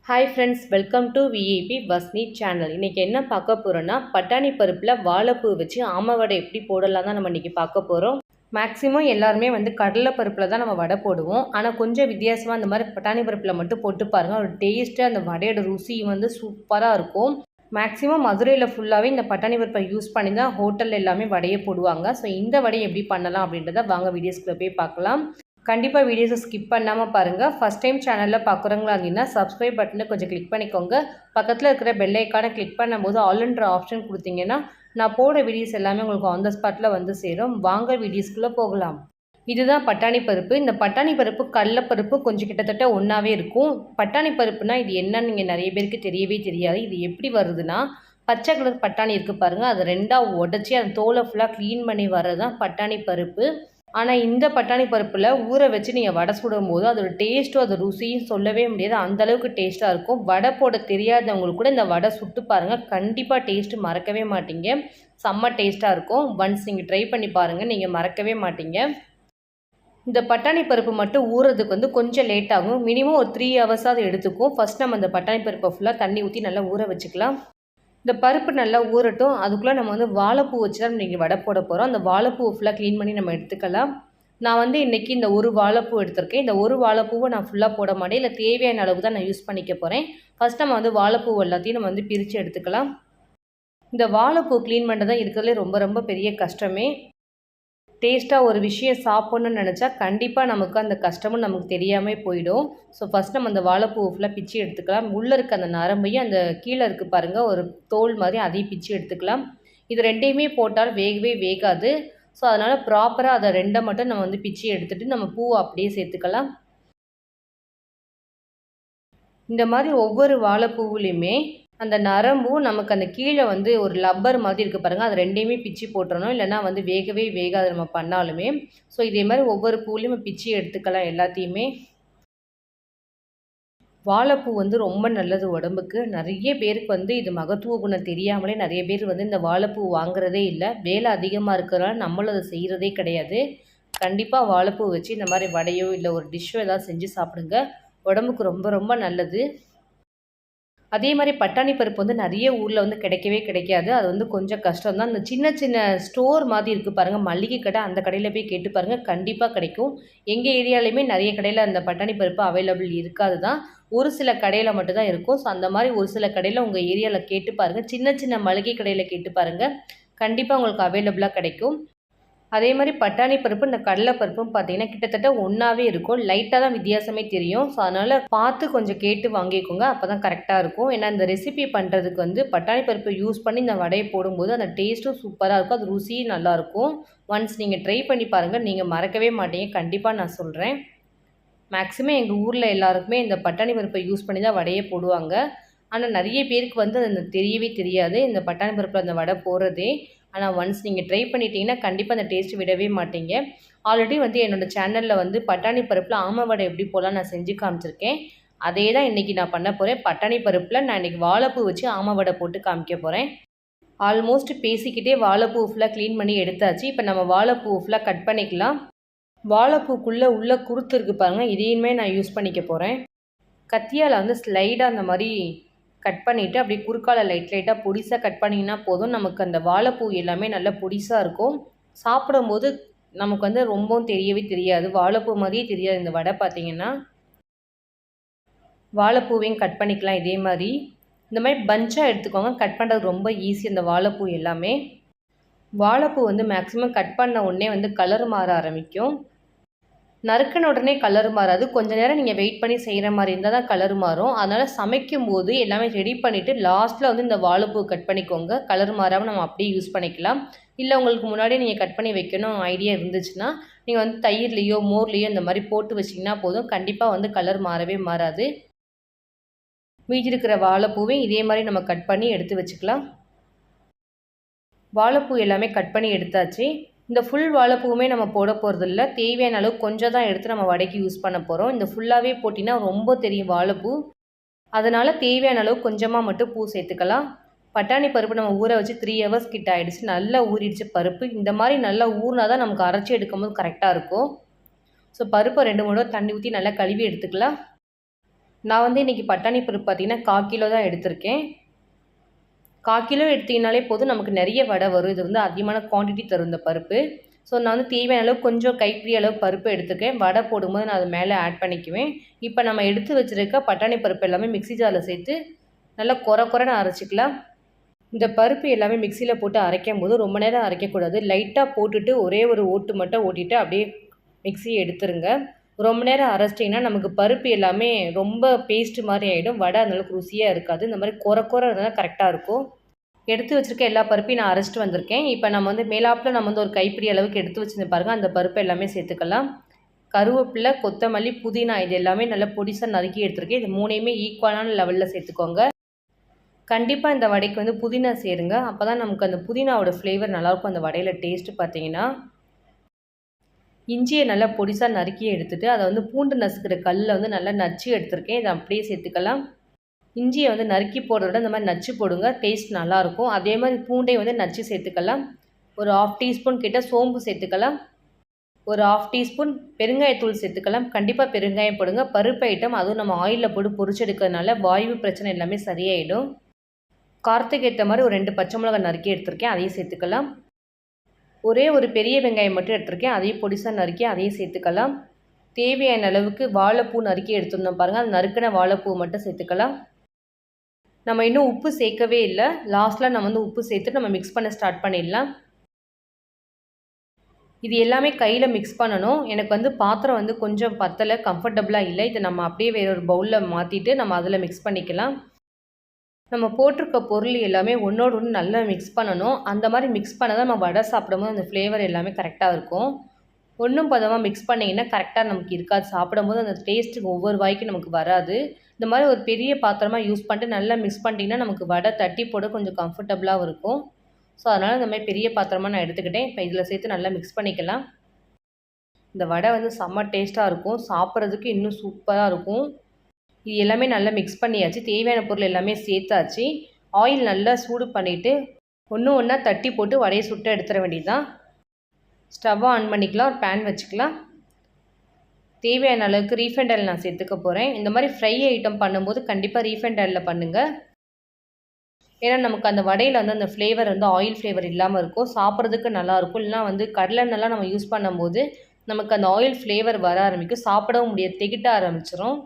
Hi friends, welcome to VIP வஸ்னி channel. இன்றைக்கி என்ன பார்க்க போகிறோன்னா, பட்டாணி பருப்பில் வாழைப்பூ வச்சு ஆமை வடை எப்படி போடலாம் தான் நம்ம இன்றைக்கி பார்க்க போகிறோம். மேக்ஸிமம் எல்லாருமே கடலை பருப்பில் தான் நம்ம வடை போடுவோம். ஆனால் கொஞ்சம் வித்தியாசமாக இந்த மாதிரி பட்டாணி பருப்பில் மட்டும் போட்டு பாருங்கள். ஒரு டேஸ்ட்டு, அந்த வடையோட ருசி சூப்பராக இருக்கும். மேக்ஸிமம் மதுரையில் ஃபுல்லாகவே இந்த பட்டாணி பருப்பை யூஸ் பண்ணி தான் ஹோட்டலில் எல்லாமே வடையை போடுவாங்க. ஸோ இந்த வடையை எப்படி பண்ணலாம் அப்படின்றத வாங்க வீடியோஸ்குள்ளே போய் பார்க்கலாம். கண்டிப்பாக வீடியோஸை ஸ்கிப் பண்ணாமல் பாருங்கள். ஃபஸ்ட் டைம் சேனலில் பார்க்குறவங்களா இருந்தீங்கன்னா சப்ஸ்கிரைப் பட்டனை கொஞ்சம் கிளிக் பண்ணிக்கோங்க. பக்கத்தில் இருக்கிற பெல் ஐக்கானை கிளிக் பண்ணும்போது ஆல்ன்ற ஆப்ஷன் கொடுத்தீங்கன்னா நான் போடுற வீடியோஸ் எல்லாமே உங்களுக்கு ஆன் த ஸ்பாட்டில் சேரும். வாங்க வீடியோஸ்குள்ளே போகலாம். இதுதான் பட்டாணி பருப்பு. இந்த பட்டாணி பருப்பு கடலைப்பருப்பு கொஞ்சம் கிட்டத்தட்ட ஒன்றாவே இருக்கும். பட்டாணி பருப்புனா இது என்னன்னு நீங்கள் நிறைய பேருக்கு தெரியவே தெரியாது. இது எப்படி வருதுன்னா, பச்சை கலர் பட்டாணி இருக்குது பாருங்கள், அதை ரெண்டாக உடச்சி அந்த தோலை ஃபுல்லாக க்ளீன் பண்ணி வர்றது தான் பட்டாணி பருப்பு. ஆனால் இந்த பட்டாணி பருப்பில் ஊற வச்சு நீங்கள் வடை சுடும்போது அதோட டேஸ்ட்டும் அது ருசியும் சொல்லவே முடியாது. அந்தளவுக்கு டேஸ்ட்டாக இருக்கும். வடை போட தெரியாதவங்களுக்கு கூட இந்த வடை சுட்டு பாருங்கள், கண்டிப்பாக டேஸ்ட்டு மறக்கவே மாட்டீங்க. செம்ம டேஸ்ட்டாக இருக்கும். ஒன்ஸ் நீங்கள் ட்ரை பண்ணி பாருங்கள், நீங்கள் மறக்கவே மாட்டீங்க. இந்த பட்டாணி பருப்பு மட்டும் ஊறுறதுக்கு கொஞ்சம் லேட் ஆகும். மினிமம் ஒரு 3 ஹவர்ஸாவது எடுத்துக்கும். ஃபஸ்ட் நம்ம அந்த பட்டாணி பருப்பை ஃபுல்லாக தண்ணி ஊற்றி நல்லா ஊற வச்சுக்கலாம். இந்த பருப்பு நல்லா ஊறட்டும். அதுக்குள்ளே நம்ம வாழைப்பூ வச்சு தான் இன்றைக்கி வடை போட போகிறோம். அந்த வாழைப்பூவை ஃபுல்லாக க்ளீன் பண்ணி நம்ம எடுத்துக்கலாம். நான் இன்றைக்கி இந்த ஒரு வாழைப்பூ எடுத்திருக்கேன். இந்த ஒரு வாழைப்பூவை நான் ஃபுல்லாக போட மாட்டேன். இல்லை தேவையான அளவு தான் நான் யூஸ் பண்ணிக்க போகிறேன். ஃபஸ்ட் நம்ம வாழைப்பூ எல்லாத்தையும் நம்ம பிரித்து எடுத்துக்கலாம். இந்த வாழைப்பூ க்ளீன் பண்ணுறது தான் இருக்கிறதுலே ரொம்ப ரொம்ப பெரிய கஷ்டமே. டேஸ்ட்டாக ஒரு விஷயம் சாப்பிட்ணுன்னு நினச்சா கண்டிப்பாக நமக்கு அந்த கஷ்டமும் நமக்கு தெரியாமல் போயிடும். ஸோ ஃபஸ்ட் நம்ம அந்த வாழைப்பூ ஃபுல்லாக பிச்சு எடுத்துக்கலாம். உள்ளே இருக்க அந்த நரம்பையும் அந்த கீழே இருக்குது பாருங்கள், ஒரு தோல் மாதிரி, அதையும் பிச்சு எடுத்துக்கலாம். இது ரெண்டையுமே போட்டால் வேகவே வேகாது. ஸோ அதனால் ப்ராப்பராக அதை ரெண்டை மட்டும் நம்ம பிச்சு எடுத்துகிட்டு நம்ம பூவை அப்படியே சேர்த்துக்கலாம். இந்த மாதிரி ஒவ்வொரு வாழைப்பூவுலையுமே அந்த நரம்பும் நமக்கு அந்த கீழே ஒரு லப்பர் மாதிரி இருக்குது பாருங்கள், அது ரெண்டையுமே பிச்சு போட்டுறணும். இல்லைனா வேகவே வேகாது நம்ம பண்ணாலுமே. ஸோ இதே மாதிரி ஒவ்வொரு பூலையும் பிச்சு எடுத்துக்கலாம் எல்லாத்தையுமே. வாழைப்பூ ரொம்ப நல்லது உடம்புக்கு. நிறைய பேருக்கு இது மகத்துவ குணம் தெரியாமலே நிறைய பேர் இந்த வாழைப்பூ வாங்குறதே இல்லை. வேலை அதிகமாக இருக்கிறனால நம்மளும் அதை செய்கிறதே கிடையாது. கண்டிப்பாக வாழைப்பூ வச்சு இந்த மாதிரி வடையோ இல்லை ஒரு டிஷ்ஷோ ஏதாவது செஞ்சு சாப்பிடுங்க. உடம்புக்கு ரொம்ப ரொம்ப நல்லது. அதே மாதிரி பட்டாணி பருப்பு நிறைய ஊரில் கிடைக்கவே கிடைக்காது. அது கொஞ்சம் கஷ்டம் தான். இந்த சின்ன சின்ன ஸ்டோர் மாதிரி இருக்குது பாருங்கள், மளிகை கடை, அந்த கடையில் போய் கேட்டு பாருங்கள், கண்டிப்பாக கிடைக்கும். எங்கள் ஏரியாலையுமே நிறைய கடையில் அந்த பட்டாணி பருப்பு அவைலபிள் இருக்காது தான். ஒரு சில கடையில் மட்டும்தான் இருக்கும். ஸோ அந்த மாதிரி ஒரு சில கடையில் உங்கள் ஏரியாவில் கேட்டு பாருங்கள். சின்ன சின்ன மளிகை கடையில் கேட்டு பாருங்கள், கண்டிப்பாக உங்களுக்கு அவைலபிளாக கிடைக்கும். அதே மாதிரி பட்டாணி பருப்பு இந்த கடலை பருப்பும் பார்த்தீங்கன்னா கிட்டத்தட்ட ஒன்றாவே இருக்கும். லைட்டாக தான் வித்தியாசமே தெரியும். ஸோ அதனால் பார்த்து கொஞ்சம் கேட்டு வாங்கிக்கோங்க, அப்போ தான் கரெக்டாக இருக்கும். ஏன்னா இந்த ரெசிபி பண்ணுறதுக்கு பட்டாணி பருப்பை யூஸ் பண்ணி இந்த வடையை போடும்போது அந்த டேஸ்ட்டும் சூப்பராக இருக்கும், அது ருசியும் நல்லாயிருக்கும். ஒன்ஸ் நீங்கள் ட்ரை பண்ணி பாருங்கள், நீங்கள் மறக்கவே மாட்டீங்க, கண்டிப்பாக நான் சொல்கிறேன். மேக்ஸிமம் எங்கள் ஊரில் எல்லாருக்குமே இந்த பட்டாணி பருப்பை யூஸ் பண்ணி தான் வடையே போடுவாங்க. ஆனால் நிறைய பேருக்கு அது தெரியவே தெரியாது, இந்த பட்டாணி பருப்பில் அந்த வடை போடுறதே. ஆனால் ஒன்ஸ் நீங்கள் ட்ரை பண்ணிட்டீங்கன்னா கண்டிப்பாக அந்த டேஸ்ட்டு விடவே மாட்டீங்க. ஆல்ரெடி என்னோடய சேனலில் பட்டாணி பருப்பில் ஆமை வடை எப்படி போடலாம் நான் செஞ்சு காமிச்சிருக்கேன். அதே தான் இன்றைக்கி நான் பண்ண போகிறேன். பட்டாணி பருப்பில் நான் இன்றைக்கி வாழைப்பூ வச்சு ஆமை வடை போட்டு காமிக்க போகிறேன். ஆல்மோஸ்ட் பேசிக்கிட்டே வாழைப்பூ ஃபுல்லாக க்ளீன் பண்ணி எடுத்தாச்சு. இப்போ நம்ம வாழைப்பூ ஃபுல்லாக கட் பண்ணிக்கலாம். வாழைப்பூக்குள்ளே உள்ள குருத்து இருக்குது பாருங்கள், இதையுமே நான் யூஸ் பண்ணிக்க போகிறேன். கத்தியால் ஸ்லைடாக அந்த மாதிரி கட் பண்ணிவிட்டு அப்படியே குறுக்கால லைட்டாக பொடிசாக கட் பண்ணிங்கன்னா போதும். நமக்கு அந்த வாழைப்பூ எல்லாமே நல்லா பொடிசாக இருக்கும். சாப்பிடும்போது நமக்கு ரொம்பவும் தெரியவே தெரியாது, வாழைப்பூ மாதிரியே தெரியாது இந்த வடை. பார்த்திங்கன்னா வாழைப்பூவையும் கட் பண்ணிக்கலாம். இதே மாதிரி இந்த மாதிரி பஞ்சாக எடுத்துக்கோங்க. கட் பண்ணுறது ரொம்ப ஈஸி அந்த வாழைப்பூ எல்லாமே. வாழைப்பூ மேக்ஸிமம் கட் பண்ண உடனே கலர் மாற ஆரம்பிக்கும். நறுக்கின உடனே கலர் மாறாது. கொஞ்சம் நேரம் நீங்கள் வெயிட் பண்ணி செய்கிற மாதிரி இருந்தால் தான் கலர் மாறும். அதனால் சமைக்கும் போது எல்லாமே ரெடி பண்ணிவிட்டு லாஸ்ட்டில் இந்த வாழைப்பூ கட் பண்ணிக்கோங்க. கலர் மாறாமல் நம்ம அப்படியே யூஸ் பண்ணிக்கலாம். இல்லை உங்களுக்கு முன்னாடியே நீங்கள் கட் பண்ணி வைக்கணும் ஐடியா இருந்துச்சுன்னா நீங்கள் தயிர்லேயோ மோர்லேயோ இந்த மாதிரி போட்டு வச்சிங்கன்னா போதும். கண்டிப்பாக கலர் மாறவே மாறாது. மீதி இருக்கிற வாழைப்பூவையும் இதே மாதிரி நம்ம கட் பண்ணி எடுத்து வச்சுக்கலாம். வாழைப்பூ எல்லாமே கட் பண்ணி எடுத்தாச்சு. இந்த ஃபுல் வாழைப்பூவுமே நம்ம போட போகிறதில்ல. தேவையான அளவு கொஞ்சம் தான் எடுத்து நம்ம வடைக்கு யூஸ் பண்ண போகிறோம். இந்த ஃபுல்லாகவே போட்டிங்கன்னா ரொம்ப தெரியும் வாழைப்பூ. அதனால் தேவையான அளவு கொஞ்சமாக மட்டும் பூ சேர்த்துக்கலாம். பட்டாணி பருப்பு நம்ம ஊற வச்சு 3 ஹவர்ஸ் கிட்ட ஆகிடுச்சு. நல்லா ஊறிடுச்சு பருப்பு. இந்த மாதிரி நல்லா ஊறினா தான் நமக்கு அரைச்சி எடுக்கும்போது கரெக்டாக இருக்கும். ஸோ பருப்பை 2-3 தண்ணி ஊற்றி நல்லா கழுவி எடுத்துக்கலாம். நான் வந்து இன்றைக்கி பட்டாணி பருப்பு பார்த்திங்கன்னா 1/4 கிலோ தான் எடுத்திருக்கேன். 1/4 கிலோ எடுத்திங்கனாலே போதும், நமக்கு நிறைய வடை வரும். இது வந்து அதிகமான குவான்டிட்டி தரும் இந்த பருப்பு. ஸோ நான் வந்து தேவையான அளவு கொஞ்சம் கைப்பிடி அளவு பருப்பு எடுத்துருக்கேன். வடை போடும்போது நான் அது மேலே ஆட் பண்ணிக்குவேன். இப்போ நம்ம எடுத்து வச்சுருக்க பட்டாணி பருப்பு எல்லாமே மிக்ஸி ஜாரில் சேர்த்து நல்லா கொரன்னு அரைச்சிக்கலாம். இந்த பருப்பு எல்லாமே மிக்சியில் போட்டு அரைக்கும் போது ரொம்ப நேரம் அரைக்கக்கூடாது. லைட்டாக போட்டுட்டு ஒரே ஒரு ஓட்டு மட்டும் ஓட்டிட்டு அப்படியே மிக்ஸியை எடுத்துருங்க. ரொம்ப நேரம் அரைச்சிட்டிங்கன்னா நமக்கு பருப்பு எல்லாமே ரொம்ப பேஸ்ட் மாதிரி ஆகிடும். வடை அந்தளவுக்கு ருசியாக இருக்காது. இந்த மாதிரி கொர இருந்தால் கரெக்டாக இருக்கும். எடுத்து வச்சுருக்க எல்லா பருப்பையும் நான் அரைச்சிட்டு வந்திருக்கேன். இப்போ நம்ம வந்து மேலாப்பில் நம்ம வந்து ஒரு கைப்பிடி அளவுக்கு எடுத்து வச்சுருந்து பாருங்கள். அந்த பருப்பு எல்லாமே சேர்த்துக்கலாம். கருவேப்பிலை, கொத்தமல்லி, புதினா இது எல்லாமே நல்லா பொடிசாக நறுக்கி எடுத்துருக்கேன். இது 3யுமே ஈக்குவலான லெவலில் சேர்த்துக்கோங்க. கண்டிப்பாக இந்த வடைக்கு வந்து புதினா சேருங்க. அப்போ தான் நமக்கு அந்த புதினாவோட ஃப்ளேவர் நல்லாயிருக்கும். அந்த வடையில் டேஸ்ட்டு பார்த்தீங்கன்னா, இஞ்சியை நல்லா பொடிசாக நறுக்கி எடுத்துகிட்டு அதை வந்து பூண்டு நசுக்கிற கல்லில் வந்து நல்லா நச்சு எடுத்துருக்கேன். இதை அப்படியே சேர்த்துக்கலாம். இஞ்சியை வந்து நறுக்கி போடுறத விட இந்த மாதிரி நச்சு போடுங்க, டேஸ்ட் நல்லாயிருக்கும். அதே மாதிரி பூண்டை வந்து நச்சு சேர்த்துக்கலாம். ஒரு 1/2 டீஸ்பூன் கிட்ட சோம்பு சேர்த்துக்கலாம். ஒரு 1/2 டீஸ்பூன் பெருங்காயத்தூள் சேர்த்துக்கலாம். கண்டிப்பாக பெருங்காயம் போடுங்க. பருப்பு ஐட்டம் அதுவும் நம்ம ஆயிலில் போட்டு பொரிச்செடுக்கிறதுனால வாயு பிரச்சனை எல்லாமே சரியாயிடும். காரத்துக்கு ஏற்ற மாதிரி ஒரு 2 பச்சை மிளகாய் நறுக்கி எடுத்திருக்கேன், அதையும் சேர்த்துக்கலாம். ஒரே ஒரு பெரிய வெங்காயம் மட்டும் எடுத்திருக்கேன், அதையும் பொடிசாக நறுக்கி அதையும் சேர்த்துக்கலாம். தேவையான அளவுக்கு வாழைப்பூ நறுக்கி எடுத்துருந்தோம் பாருங்கள், அந்த நறுக்கின வாழைப்பூ மட்டும் சேர்த்துக்கலாம். நம்ம இன்னும் உப்பு சேர்க்கவே இல்லை. லாஸ்ட்டில் நம்ம வந்து உப்பு சேர்த்து நம்ம மிக்ஸ் பண்ண ஸ்டார்ட் பண்ணிடலாம். இது எல்லாமே கையில் மிக்ஸ் பண்ணணும். எனக்கு வந்து பாத்திரம் வந்து கொஞ்சம் பத்தலை, கம்ஃபர்டபுளாக இல்லை. இதை நம்ம அப்படியே வேற ஒரு பவுலில் மாற்றிட்டு நம்ம அதில் மிக்ஸ் பண்ணிக்கலாம். நம்ம போட்டிருக்க பொருள் எல்லாமே ஒன்றோடு ஒன்று நல்லா மிக்ஸ் பண்ணணும். அந்த மாதிரி மிக்ஸ் பண்ண தான் நம்ம வடை சாப்பிடும்போது அந்த ஃப்ளேவர் எல்லாமே கரெக்டாக இருக்கும். ஒன்றும் பதமாக மிக்ஸ் பண்ணிங்கன்னா கரெக்டாக நமக்கு இருக்காது. சாப்பிடும்போது அந்த டேஸ்ட்டுக்கு ஒவ்வொரு வாய்க்கும் நமக்கு வராது. இந்த மாதிரி ஒரு பெரிய பாத்திரமாக யூஸ் பண்ணிட்டு நல்லா மிக்ஸ் பண்ணிட்டீங்கன்னா நமக்கு வடை தட்டி போட கொஞ்சம் கம்ஃபர்டபுளாகவும் இருக்கும். ஸோ அதனால் இந்த மாதிரி பெரிய பாத்திரமாக நான் எடுத்துக்கிட்டேன். இப்போ இதில் சேர்த்து நல்லா மிக்ஸ் பண்ணிக்கலாம். இந்த வடை வந்து செம்ம டேஸ்ட்டாக இருக்கும். சாப்பிட்றதுக்கு இன்னும் சூப்பராக இருக்கும். இது எல்லாமே நல்லா மிக்ஸ் பண்ணியாச்சு. தேவையான பொருள் எல்லாமே சேர்த்தாச்சு. ஆயில் நல்லா சூடு பண்ணிவிட்டு ஒன்று ஒன்றா தட்டி போட்டு வடையை சுட்டு எடுத்துட வேண்டியது தான். ஸ்டவ்வை ஆன் பண்ணிக்கலாம். ஒரு பேன் வச்சுக்கலாம். தேவையான அளவுக்கு ரீஃபைண்ட் ஆயில் நான் சேர்த்துக்க போகிறேன். இந்த மாதிரி ஃப்ரை ஐட்டம் பண்ணும்போது கண்டிப்பாக ரீஃபைண்ட் ஆயிலில் பண்ணுங்கள். ஏன்னா நமக்கு அந்த வடையில் வந்து அந்த ஃப்ளேவர் வந்து ஆயில் ஃப்ளேவர் இல்லாமல் இருக்கும். சாப்பிட்றதுக்கு நல்லாயிருக்கும். இல்லைனா வந்து கடலெண்ணெய்லாம் நம்ம யூஸ் பண்ணும்போது நமக்கு அந்த ஆயில் ஃப்ளேவர் வர ஆரம்பிக்கும். சாப்பிடவும் முடியாது, திகிட்ட ஆரம்பிச்சிடும்.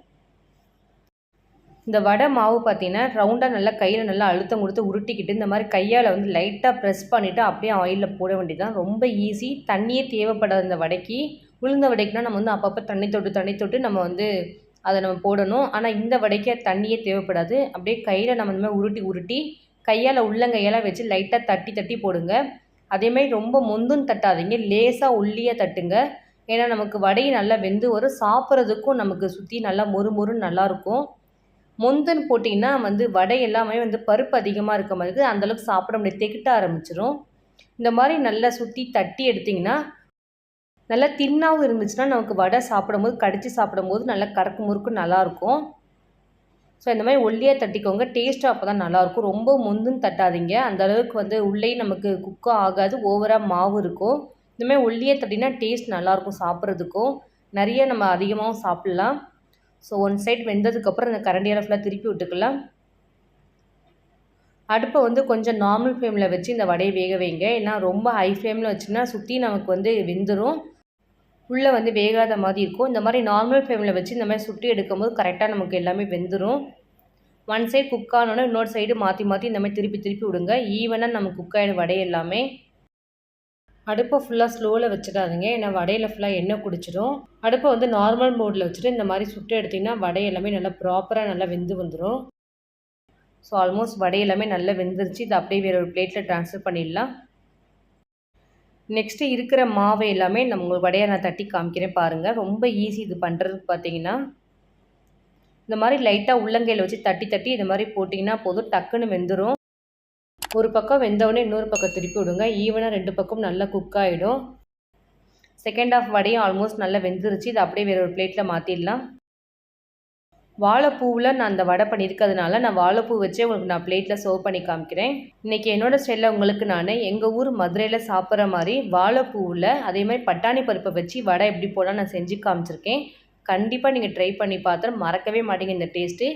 இந்த வடை மாவு பார்த்தீங்கன்னா ரவுண்டாக நல்லா கையில் நல்லா அழுத்தம் கொடுத்து உருட்டிக்கிட்டு இந்த மாதிரி கையால் வந்து லைட்டாக ப்ரெஸ் பண்ணிவிட்டு அப்படியே ஆயிலில் போட வேண்டியதுதான். ரொம்ப ஈஸி. தண்ணியே தேவைப்படாது இந்த வடைக்கு. உளுந்த வடைக்குனா நம்ம வந்து அப்பப்போ தண்ணி தொட்டு நம்ம வந்து அதை நம்ம போடணும். ஆனால் இந்த வடைக்கு தண்ணியே தேவைப்படாது. அப்படியே கையில் நம்ம இந்த மாதிரி உருட்டி கையால் உள்ளங்கையெல்லாம் வச்சு லைட்டாக தட்டி போடுங்க. அதேமாதிரி ரொம்ப மொந்துன்னு தட்டாதீங்க, லேசாக ஒல்லியாக தட்டுங்க. ஏன்னா நமக்கு வடையை நல்லா வெந்து வரும். சாப்பிட்றதுக்கும் நமக்கு சுற்றி நல்லா மொறுன்னு நல்லாயிருக்கும். மொந்துன்னு போட்டிங்கன்னா வந்து வடை எல்லாமே வந்து பருப்பு அதிகமாக இருக்க மாதிரி அந்தளவுக்கு சாப்பிட முடியாது, திகிட்ட ஆரம்பிச்சிடும். இந்த மாதிரி நல்லா சுற்றி தட்டி எடுத்திங்கன்னா நல்லா தின்னாகவும் இருந்துச்சுன்னா நமக்கு வடை சாப்பிடும்போது கடித்து சாப்பிடும்போது நல்லா கறக்கு முறுக்கு நல்லாயிருக்கும். ஸோ இந்த மாதிரி ஒல்லியாக தட்டிக்கோங்க. டேஸ்ட்டாக அப்போ தான் நல்லாயிருக்கும். ரொம்ப மொந்துன்னு தட்டாதீங்க. அந்த அளவுக்கு வந்து உள்ளே நமக்கு குக்கும் ஆகாது, ஓவராக மாவு இருக்கும். இந்தமாதிரி ஒல்லியாக தட்டினா டேஸ்ட் நல்லாயிருக்கும் சாப்பிட்றதுக்கும். நிறைய நம்ம அதிகமாகவும் சாப்பிட்லாம். ஸோ ஒன் சைட் வெந்ததுக்கப்புறம் இந்த கரண்டியால் ஃபுல்லாக திருப்பி விட்டுக்கலாம். அடுப்பை வந்து கொஞ்சம் நார்மல் ஃப்ளேமில் வச்சு இந்த வடையை வேக வைங்க. ஏன்னா ரொம்ப ஹை ஃப்ளேமில் வச்சுன்னா சுற்றி நமக்கு வந்து வெந்துடும், உள்ளே வந்து வேகாத மாதிரி இருக்கும். இந்த மாதிரி நார்மல் ஃப்ளேமில் வச்சு இந்த மாதிரி சுட்டி எடுக்கும்போது கரெக்டாக நமக்கு எல்லாமே வெந்துடும். ஒன் சைடு குக் ஆனோன்னா இன்னொரு சைடு மாற்றி இந்த மாதிரி திருப்பி விடுங்க. ஈவனாக நம்ம குக் ஆகிடும் வடை எல்லாமே. அடுப்பை ஃபுல்லாக ஸ்லோவில் வச்சுக்காதுங்க, ஏன்னா வடையில் ஃபுல்லாக எண்ணெய் குடிச்சிடும். அடுப்பை வந்து நார்மல் மோடில் வச்சுட்டு இந்த மாதிரி சுட்டு எடுத்திங்கன்னா வடை எல்லாமே நல்லா ப்ராப்பராக நல்லா வெந்து வந்துடும். ஸோ ஆல்மோஸ்ட் வடை எல்லாமே நல்லா வெந்துருச்சு. இதை அப்படியே வேறு ஒரு பிளேட்டில் ட்ரான்ஸ்ஃபர் பண்ணிடலாம். நெக்ஸ்ட்டு இருக்கிற மாவை எல்லாமே நம்ம வடையை நான் தட்டி காமிக்கிறேன் பாருங்கள். ரொம்ப ஈஸி இது பண்ணுறதுக்கு. பார்த்தீங்கன்னா இந்த மாதிரி லைட்டாக உள்ளங்கையில் வச்சு தட்டி இது மாதிரி போட்டிங்கன்னா போதும், டக்குன்னு வெந்துடும். ஒரு பக்கம் வெந்தவுடனே இன்னொரு பக்கம் திருப்பி விடுங்க. ஈவனாக 2 பக்கம் நல்லா குக் ஆகிடும். செகண்ட் ஆஃப் வடையும் ஆல்மோஸ்ட் நல்லா வெந்துருச்சு. இதை அப்படியே வேறு ஒரு பிளேட்டில் மாற்றிடலாம். வாழைப்பூவில் நான் அந்த வடை பண்ணியிருக்கிறதுனால நான் வாழைப்பூ வச்சே உங்களுக்கு நான் பிளேட்டில் சர்வ் பண்ணி காமிக்கிறேன். இன்றைக்கி என்னோடய ஸ்டைலில் உங்களுக்கு நான் எங்கள் ஊர் மதுரையில் சாப்பிட்ற மாதிரி வாழைப்பூவில் அதே மாதிரி பட்டாணி பருப்பை வச்சு வடை எப்படி போடலாம் நான் செஞ்சு காமிச்சிருக்கேன். கண்டிப்பாக நீங்கள் ட்ரை பண்ணி பார்த்து மறக்கவே மாட்டீங்க இந்த டேஸ்ட்டு.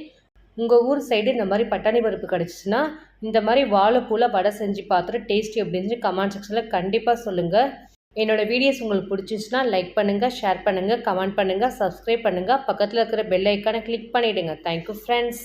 உங்கள் ஊர் சைடு இந்த மாதிரி பட்டாணி பருப்பு கிடச்சிச்சின்னா இந்த மாதிரி வாழைப்பூவில் வடை செஞ்சு பார்த்துட்டு டேஸ்ட் எப்படி இருந்துச்சு கமெண்ட் செக்ஷனில் கண்டிப்பாக சொல்லுங்கள். என்னோடய வீடியோஸ் உங்களுக்கு பிடிச்சிச்சுன்னா லைக் பண்ணுங்கள், ஷேர் பண்ணுங்கள், கமெண்ட் பண்ணுங்கள், சப்ஸ்கிரைப் பண்ணுங்கள், பக்கத்தில் இருக்கிற பெல் ஐக்கானை கிளிக் பண்ணிவிடுங்க. Thank you friends.